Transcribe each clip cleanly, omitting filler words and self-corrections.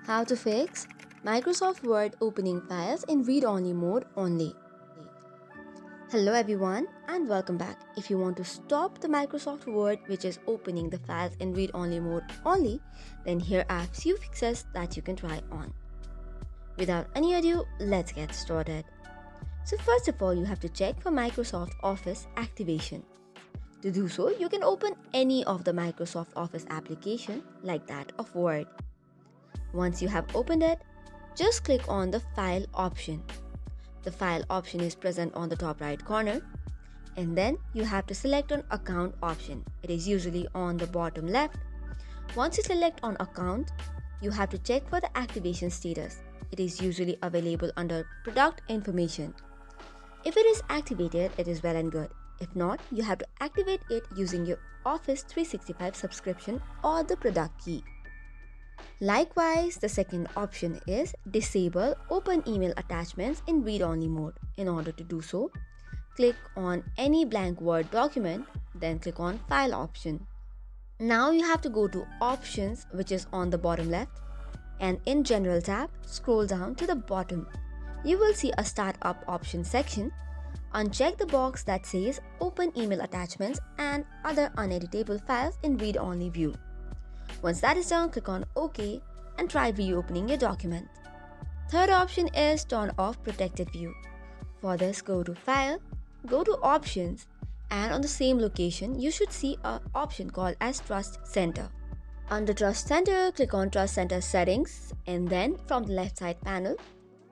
How to fix Microsoft Word opening files in read-only mode only. Hello everyone and welcome back. If you want to stop the Microsoft Word which is opening the files in read-only mode only, then here are a few fixes that you can try on. Without any ado, let's get started. So first of all, you have to check for Microsoft Office activation. To do so, you can open any of the Microsoft Office application like that of Word. Once you have opened it, just click on the File option. The File option is present on the top right corner, and then you have to select on Account option. It is usually on the bottom left. Once you select on Account, you have to check for the activation status. It is usually available under Product Information. If it is activated, it is well and good. If not, you have to activate it using your Office 365 subscription or the product key. Likewise, the second option is disable open email attachments in read-only mode. In order to do so, click on any blank Word document, then click on File option. Now you have to go to Options, which is on the bottom left, and in General tab, scroll down to the bottom. You will see a Startup option section. Uncheck the box that says Open email attachments and other uneditable files in read-only view. Once that is done, click on OK and try reopening your document. Third option is turn off protected view. For this, go to File, go to Options, and on the same location, you should see an option called as Trust Center. Under Trust Center, click on Trust Center Settings, and then from the left side panel,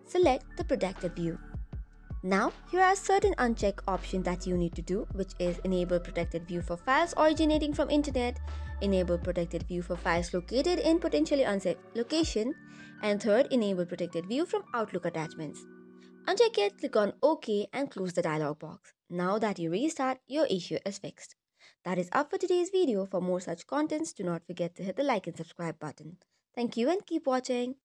select the protected view. Now, here are certain unchecked options that you need to do, which is enable protected view for files originating from internet, enable protected view for files located in potentially unsafe location, and third, enable protected view from Outlook attachments. Uncheck it, click on OK and close the dialog box. Now that you restart, your issue is fixed. That is up for today's video. For more such contents, do not forget to hit the like and subscribe button. Thank you and keep watching.